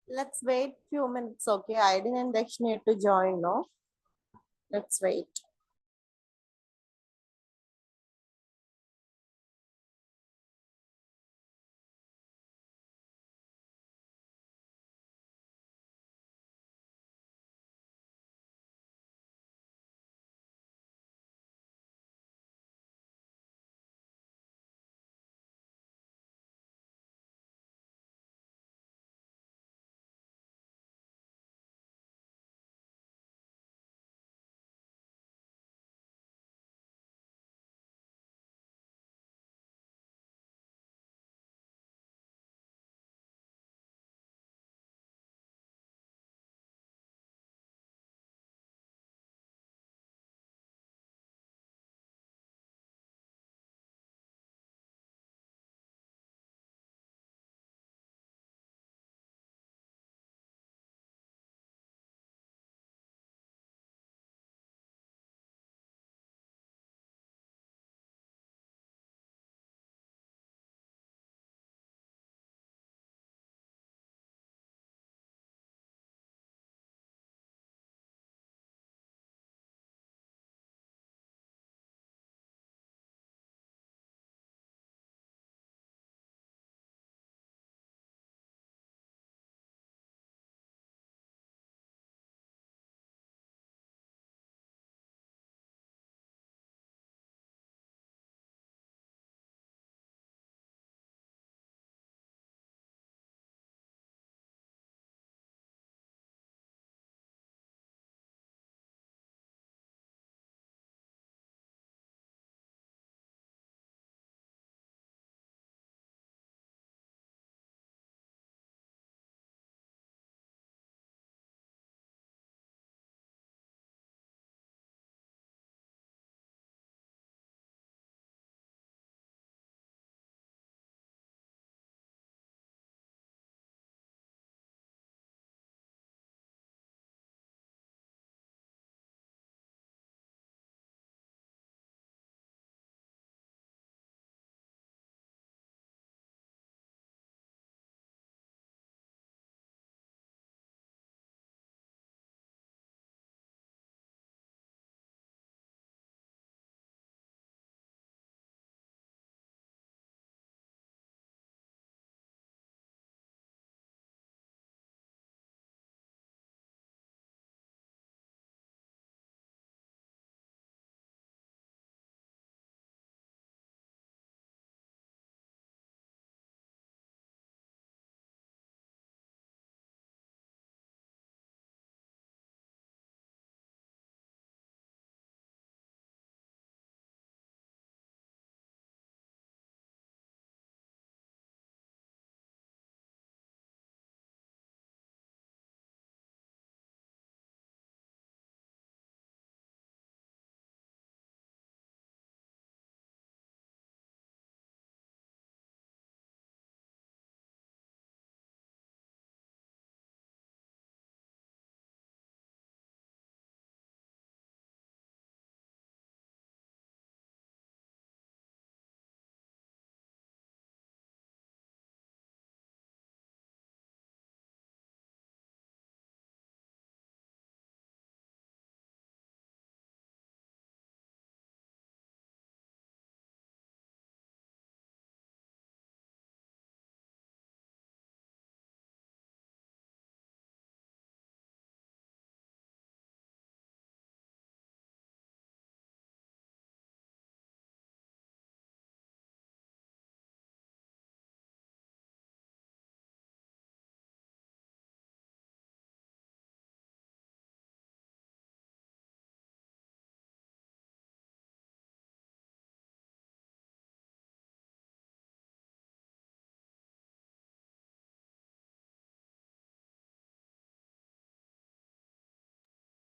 Let's wait few minutes, okay? I didn't need to join, no? Let's wait.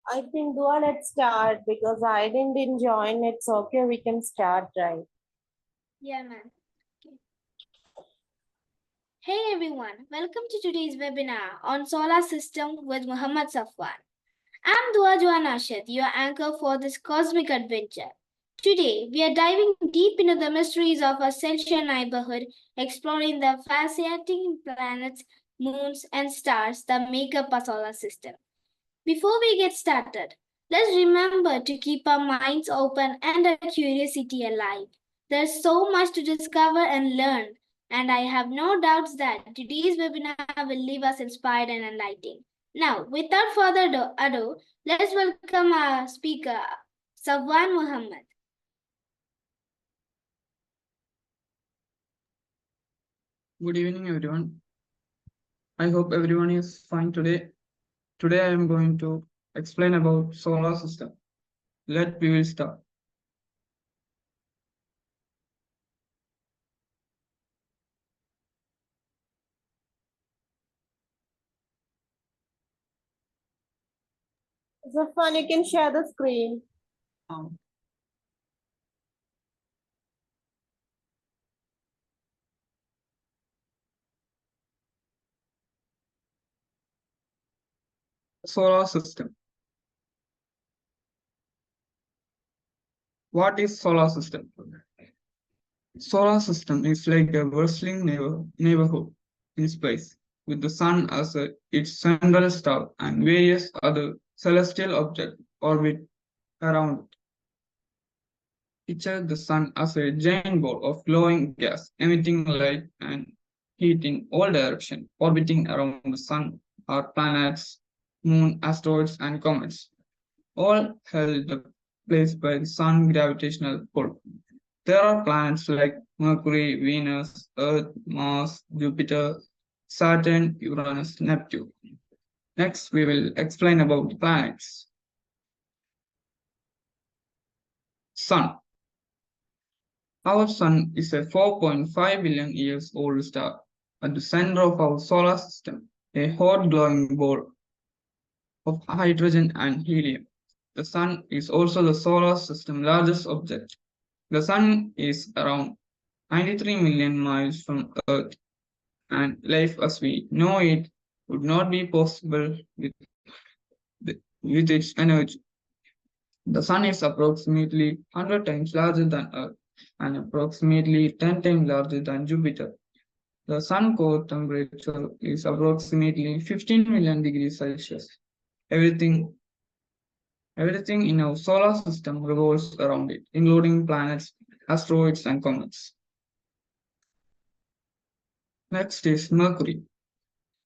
I think Dua, let's start because I didn't join. It's okay, we can start, right? Yeah, man. Okay. Hey everyone, welcome to today's webinar on solar system with Muhammed Safwan. I'm Dua Joan Ashad, your anchor for this cosmic adventure. Today, we are diving deep into the mysteries of our celestial neighborhood, exploring the fascinating planets moons, and stars that make up our solar system. Before we get started, let's remember to keep our minds open and our curiosity alive. There's so much to discover and learn, and I have no doubts that today's webinar will leave us inspired and enlightened. Now, without further ado, let's welcome our speaker, Safwan Muhammad. Good evening, everyone. I hope everyone is fine today. Today I am going to explain about solar system. We will start. Zafan, you can share the screen. Um, Solar system. What is solar system? Solar system is like a bustling neighborhood in space, with the sun as its central star and various other celestial objects orbit around it. Picture the sun as a giant ball of glowing gas emitting light and heat in all directions. Orbiting around the sun are planets, moon, asteroids, and comets, all held in place by the sun gravitational pull. There are planets like Mercury, Venus, Earth, Mars, Jupiter, Saturn, Uranus, Neptune. Next, we will explain about the planets. Sun. Our Sun is a 4.5 billion years old star at the center of our solar system, a hot glowing ball of hydrogen and helium. The Sun is also the solar system's largest object. The Sun is around 93 million miles from Earth, and life as we know it would not be possible with its energy. The Sun is approximately 100 times larger than Earth and approximately 10 times larger than Jupiter. The Sun core temperature is approximately 15 million degrees Celsius. Everything in our solar system revolves around it, including planets, asteroids, and comets. Next is Mercury.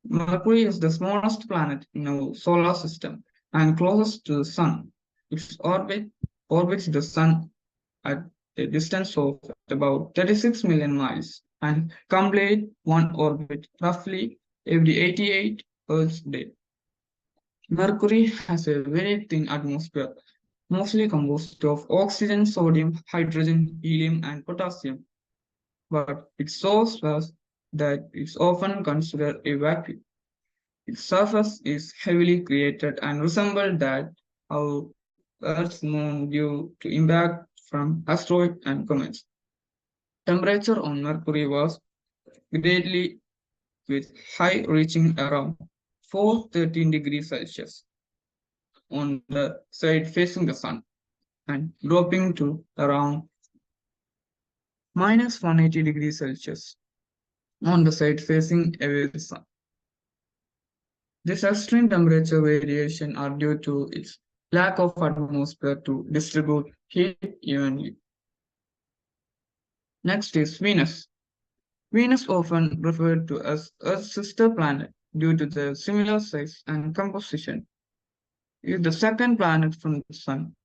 Mercury is the smallest planet in our solar system and closest to the Sun. Its orbit orbits the Sun at a distance of about 36 million miles and complete one orbit roughly every 88 Earth days. Mercury has a very thin atmosphere, mostly composed of oxygen, sodium, hydrogen, helium, and potassium, but it's so sparse that it's often considered a vacuum. Its surface is heavily created and resembles that of Earth's moon due to impact from asteroids and comets. Temperature on Mercury was greatly with high reaching around 413 degrees Celsius on the side facing the sun and dropping to around minus 180 degrees Celsius on the side facing away the sun. This extreme temperature variation are due to its lack of atmosphere to distribute heat evenly. Next is Venus. Venus often referred to as Earth's sister planet due to their similar size and composition. It is the second planet from the Sun.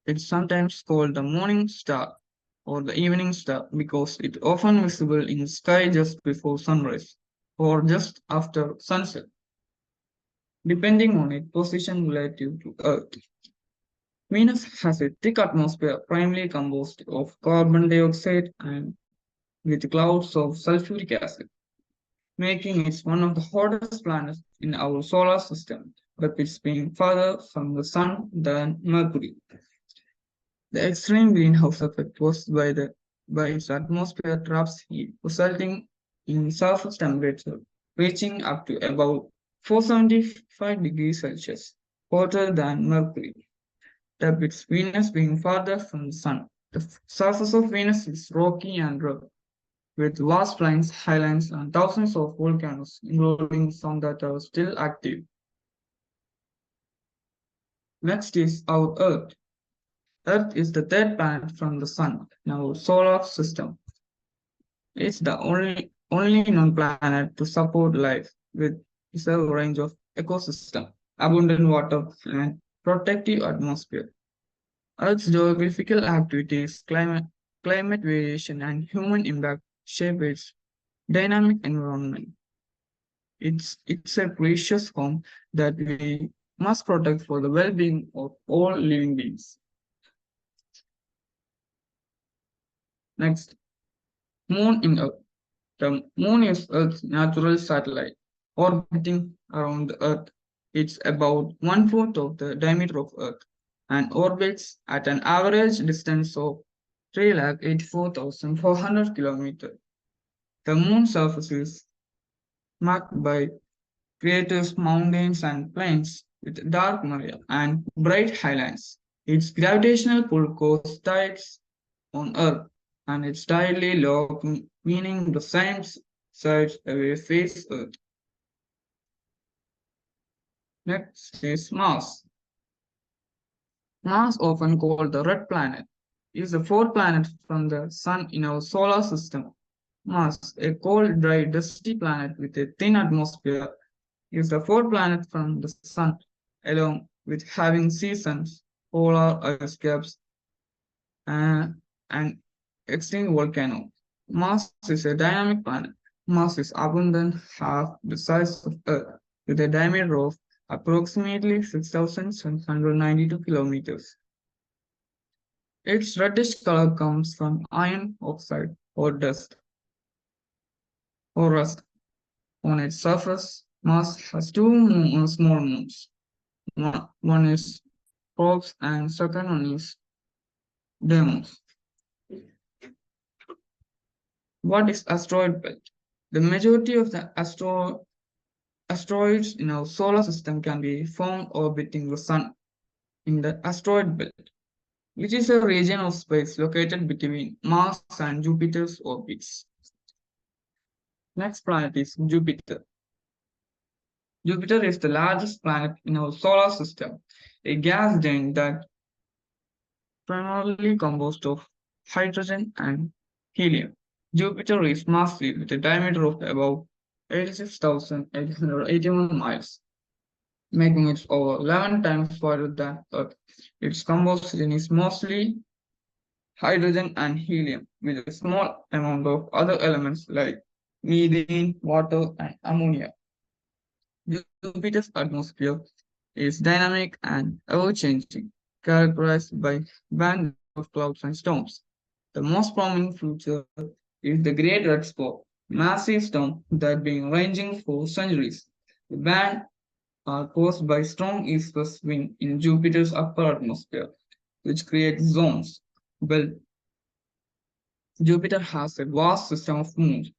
It's sometimes called the morning star or the evening star because it's often visible in the sky just before sunrise or just after sunset, depending on its position relative to Earth. Venus has a thick atmosphere primarily composed of carbon dioxide and with clouds of sulfuric acid, making it one of the hottest planets in our solar system, but it's being farther from the Sun than Mercury. The extreme greenhouse effect caused by its atmosphere traps heat, resulting in surface temperature reaching up to about 475 degrees Celsius, hotter than Mercury. With Venus being farther from the Sun. The surface of Venus is rocky and rough, with vast plains, highlands, and thousands of volcanoes, including some that are still active. Next is our Earth. Earth is the third planet from the Sun in our solar system. It's the only known planet to support life with a range of ecosystem, abundant water, and protective atmosphere. Earth's geographical activities, climate variation, and human impact shape its dynamic environment. It's a precious home that we must protect for the well-being of all living beings. Next, Moon in Earth. The Moon is Earth's natural satellite, orbiting around the Earth. It's about one-fourth of the diameter of Earth and orbits at an average distance of 384,400 kilometers. The Moon's surface is marked by craters, mountains, and plains with dark maria and bright highlands. Its gravitational pull causes tides on Earth, and it's tidally low, meaning the same side away face Earth. Next is Mars. Mars, often called the red planet, is the fourth planet from the Sun in our solar system. Mars, a cold, dry, dusty planet with a thin atmosphere, is the fourth planet from the Sun, along with having seasons, polar ice caps, and extinct volcano. Mars is a dynamic planet. Mars is abundant, half the size of Earth, with a diameter of approximately 6,792 kilometers. Its reddish color comes from iron oxide or dust or rust. On its surface, Mars has two small moons. One is Phobos and second one is Deimos. What is asteroid belt? The majority of the asteroids in our solar system can be found orbiting the Sun in the asteroid belt, which is a region of space located between Mars and Jupiter's orbits. Next planet is Jupiter. Jupiter is the largest planet in our solar system, a gas giant that primarily composed of hydrogen and helium. Jupiter is massive with a diameter of about 86,881 miles, making it over 11 times wider than Earth. Its composition is mostly hydrogen and helium, with a small amount of other elements like methane, water, and ammonia. Jupiter's atmosphere is dynamic and ever-changing, characterized by bands of clouds and storms. The most prominent feature is the Great Red Spot, massive storm that been raging for centuries. The bands are caused by strong east-west wind in Jupiter's upper atmosphere, which creates zones. Well, Jupiter has a vast system of moons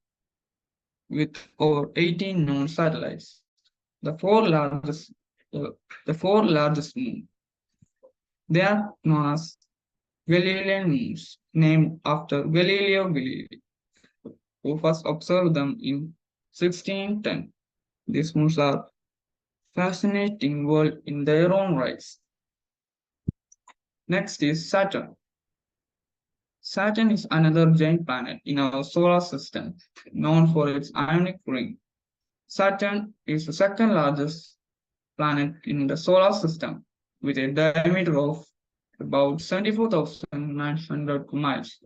with over 18 known satellites. The four largest, uh, the four largest moons. They are known as Galilean moons, named after Galileo Galilei, who first observed them in 1610. These moons are fascinating world in their own rights. Next is Saturn. Saturn is another giant planet in our solar system, known for its ionic ring. Saturn is the second largest planet in the solar system, with a diameter of about 74,900 miles.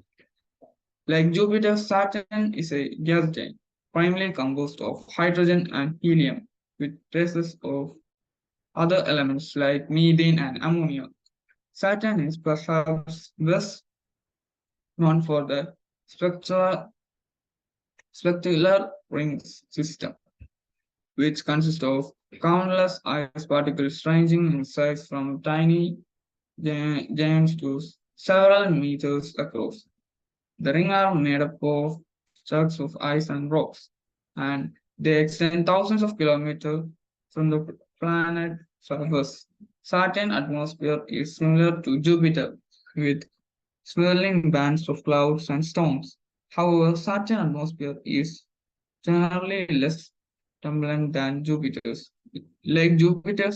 Like Jupiter, Saturn is a gas giant, primarily composed of hydrogen and helium, with traces of other elements like methane and ammonia. Saturn is perhaps best known for the spectacular ring system, which consists of countless ice particles ranging in size from tiny giants to several meters across. The rings are made up of chunks of ice and rocks, and they extend thousands of kilometers from the planet's surface. Saturn's atmosphere is similar to Jupiter, with swirling bands of clouds and storms. However, Saturn's atmosphere is generally less turbulent than Jupiter's. Like Jupiter,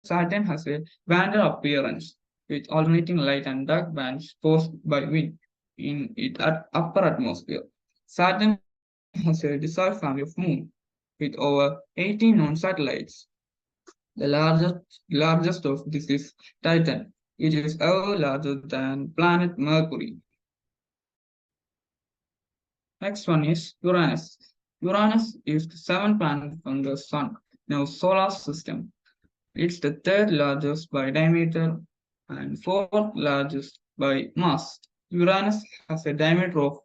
Saturn has a banded appearance with alternating light and dark bands caused by wind in its upper atmosphere. Saturn has a desired family of moons with over 18 known satellites. The largest of this is Titan, which is ever larger than planet Mercury. Next one is Uranus. Uranus is the seventh planet from the Sun in our solar system. It's the third largest by diameter and fourth largest by mass. Uranus has a diameter of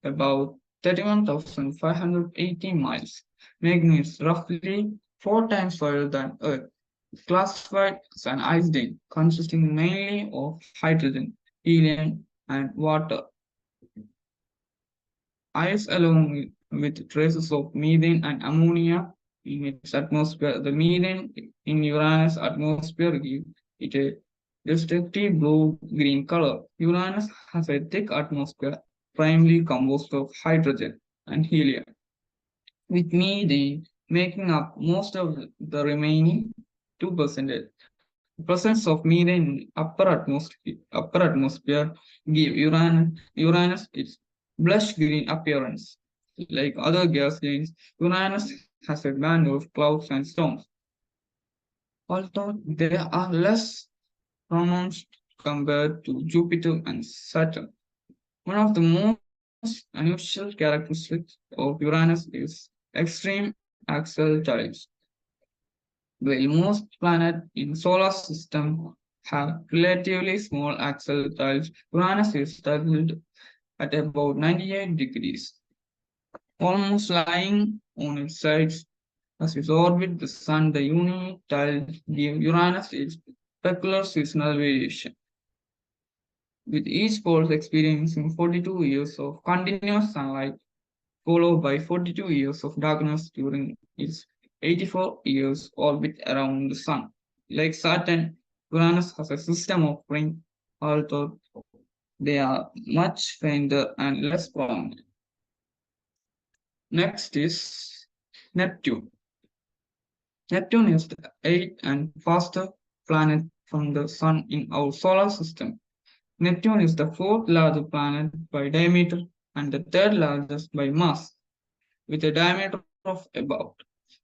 about 31,580 miles, making it roughly 4 times wider than Earth. It's classified as an ice giant, consisting mainly of hydrogen, helium, and water. Ice, along with traces of methane and ammonia in its atmosphere. The methane in Uranus' atmosphere gives it a distinctive blue-green color. Uranus has a thick atmosphere primarily composed of hydrogen and helium, with methane making up most of the remaining 2%. The presence of methane in upper atmosphere give Uranus its blush green appearance. Like other gas giants, Uranus has a band of clouds and storms, although they are less pronounced compared to Jupiter and Saturn. One of the most unusual characteristics of Uranus is extreme axial tides. While most planets in solar system have relatively small axial tides, Uranus is tilted at about 98 degrees, almost lying on its sides as it orbits the Sun. The unique tides give Uranus its peculiar seasonal variation, with each pole experiencing 42 years of continuous sunlight, followed by 42 years of darkness during its 84 years orbit around the Sun. Like Saturn, Uranus has a system of rings, although they are much fainter and less prominent. Next is Neptune. Neptune is the eighth and fastest planet from the Sun in our solar system. Neptune is the fourth largest planet by diameter and the third largest by mass, with a diameter of about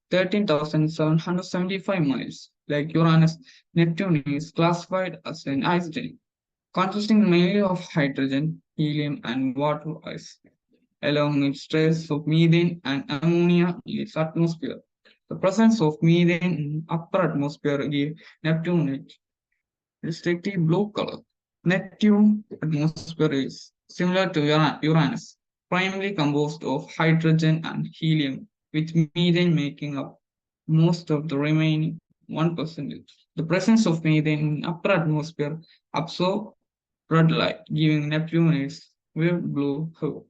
13,775 miles. Like Uranus, Neptune is classified as an ice giant, consisting mainly of hydrogen, helium, and water ice, along with traces of methane and ammonia in its atmosphere. The presence of methane in upper atmosphere gives Neptune its distinctive blue color. Neptune atmosphere is similar to Uranus, primarily composed of hydrogen and helium, with methane making up most of the remaining 1%. The presence of methane in upper atmosphere absorbs red light, giving Neptune its weird blue hue.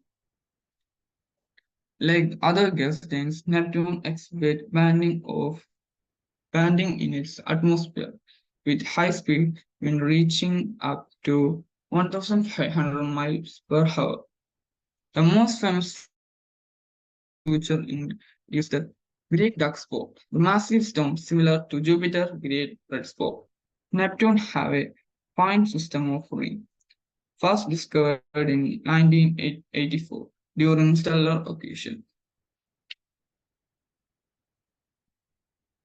Like other gas giants, Neptune exhibits banding in its atmosphere, with high speed wind reaching up to 1,500 miles per hour. The most famous feature is the Great Dark Spot, the massive storm similar to Jupiter's Great Red Spot. Neptune have a point system of rings, first discovered in 1984 during stellar accretion.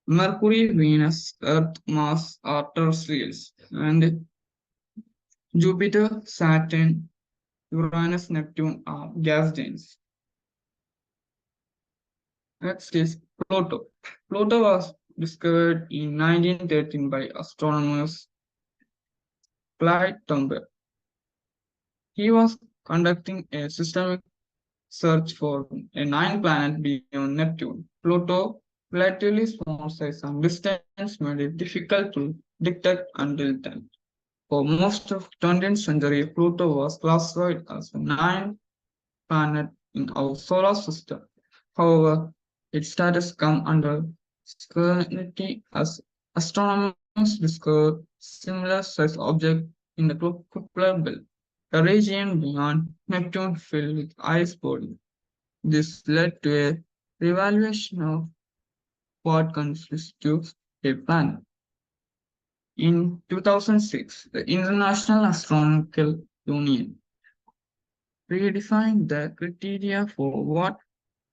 Mercury, Venus, Earth, Mars are terrestrials, and Jupiter, Saturn, Uranus, Neptune are gas giants. Next is Pluto. Pluto was discovered in 1913 by astronomers Clyde Tombaugh. He was conducting a systematic search for a ninth planet beyond Neptune. Pluto, relatively small size and distance, made it difficult to detect until then. For most of 20th century, Pluto was classified as the ninth planet in our solar system. However, its status come under scrutiny as astronomers discovered similar sized objects in the Kuiper belt. a region beyond Neptune filled with ice bodies. This led to a revaluation of what constitutes a planet. In 2006, the International Astronomical Union redefined the criteria for what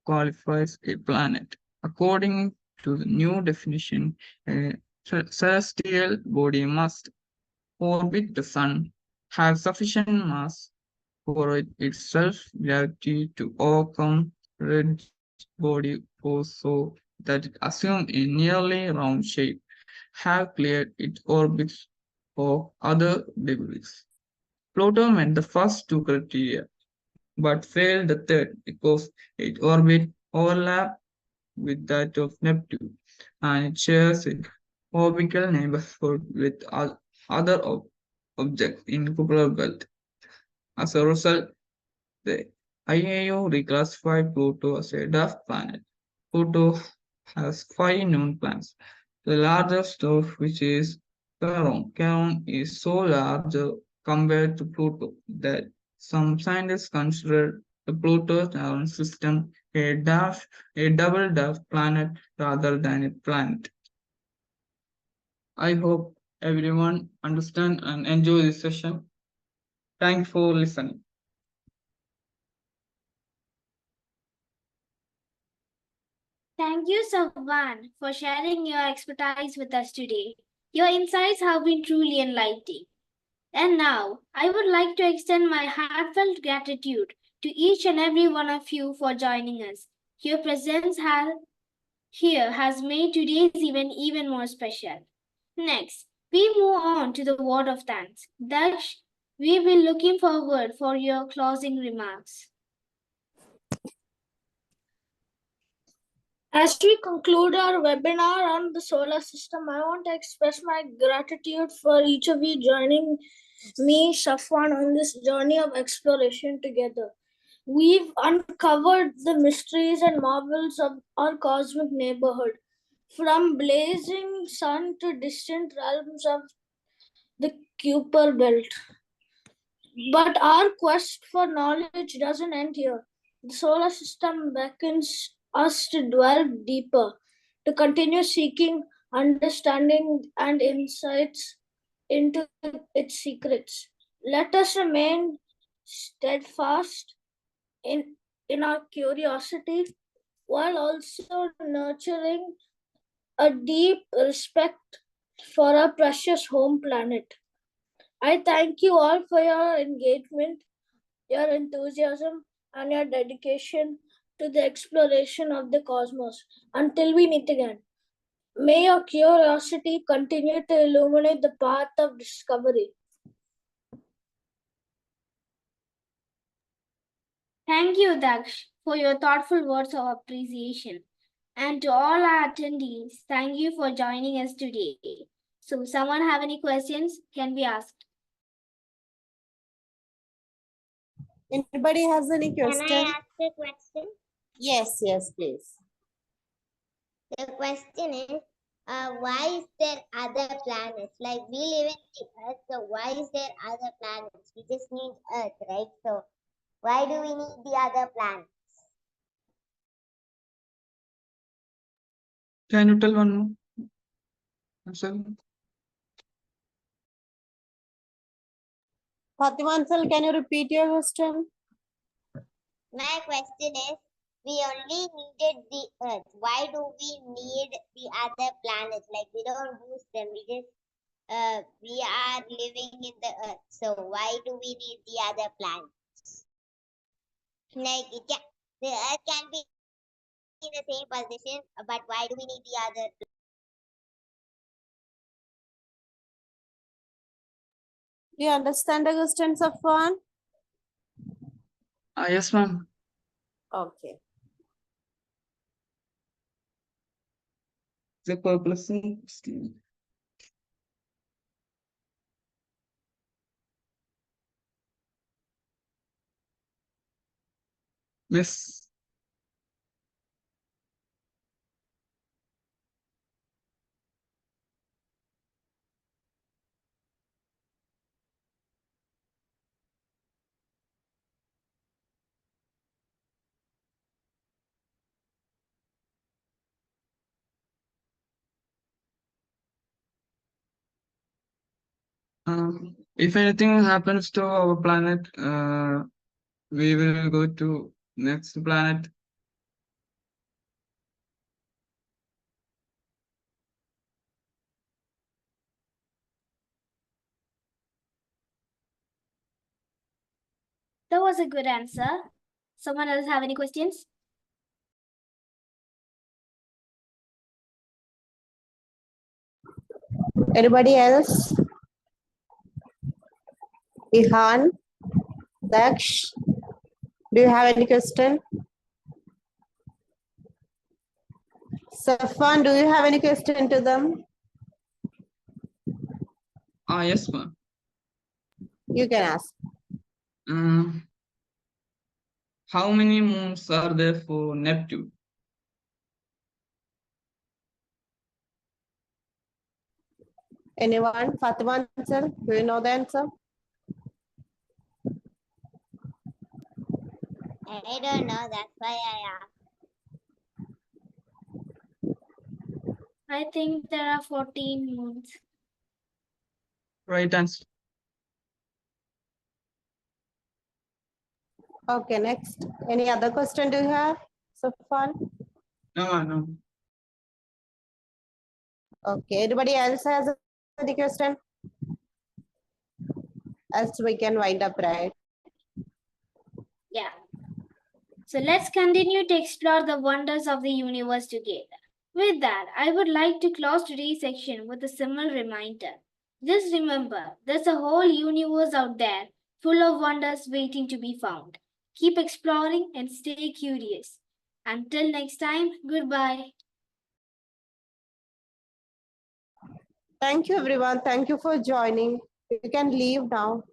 qualifies a planet. According to the new definition, a celestial body must orbit the Sun, have sufficient mass for its self-gravity to overcome red body force so that it assumes a nearly round shape, have cleared its orbits of other debris. Pluto met the first two criteria, but failed the third because its orbit overlapped with that of Neptune, and it shares a orbital neighborhood with other objects in Kuiper belt. As a result, the IAO reclassified Pluto as a dwarf planet. Pluto has five known planets, the largest of which is Charon. Charon is so large compared to Pluto that some scientists consider the Pluto-Charon system a double dwarf planet rather than a planet. I hope everyone understand and enjoy this session. Thank you for listening. Thank you, Safwan, for sharing your expertise with us today. Your insights have been truly enlightening. And now, I would like to extend my heartfelt gratitude to each and every one of you for joining us. Your presence here has made today's event even more special. Next, we move on to the word of thanks. Daksh, we will be looking forward for your closing remarks. As we conclude our webinar on the solar system, I want to express my gratitude for each of you joining me, Safwan, on this journey of exploration together. We've uncovered the mysteries and marvels of our cosmic neighborhood, from blazing sun to distant realms of the Kuiper belt. But our quest for knowledge doesn't end here. The solar system beckons us to delve deeper, to continue seeking understanding and insights into its secrets. Let us remain steadfast in our curiosity while also nurturing a deep respect for our precious home planet. I thank you all for your engagement, your enthusiasm, and your dedication to the exploration of the cosmos. Until we meet again, may your curiosity continue to illuminate the path of discovery. Thank you, Daksh, for your thoughtful words of appreciation. And to all our attendees, thank you for joining us today. So, someone have any questions? Can be asked. Anybody has any Can question? I ask a question? Yes, please. The question is, why is there other planets? Like we live in the Earth, so why is there other planets? We just need Earth, right? So why do we need the other planets? Can you tell one more? Answer. Fatima Ansel, can you repeat your question? My question is, we only needed the Earth. Why do we need the other planets? Like we don't use them. We are living in the Earth. So why do we need the other planets? Like the Earth can be in the same position, but why do we need the other? Do you understand the question, Safwan? Yes, ma'am. Okay. The purpose. Yes. If anything happens to our planet, we will go to next planet. That was a good answer. Someone else have any questions? Anybody else? Ihan, Daksh, do you have any question? Safwan, do you have any question to them? Yes, ma'am. You can ask. How many moons are there for Neptune? Anyone? Fatima answer? Do you know the answer? I don't know. That's why I asked. I think there are 14 moons. Right answer. Okay, next. Any other question do you have, Safwan? No. Okay, anybody else has any question? Else we can wind up, right? Yeah. So let's continue to explore the wonders of the universe together. With that, I would like to close today's section with a simple reminder. Just remember, there's a whole universe out there full of wonders waiting to be found. Keep exploring and stay curious. Until next time, goodbye. Thank you, everyone. Thank you for joining. You can leave now.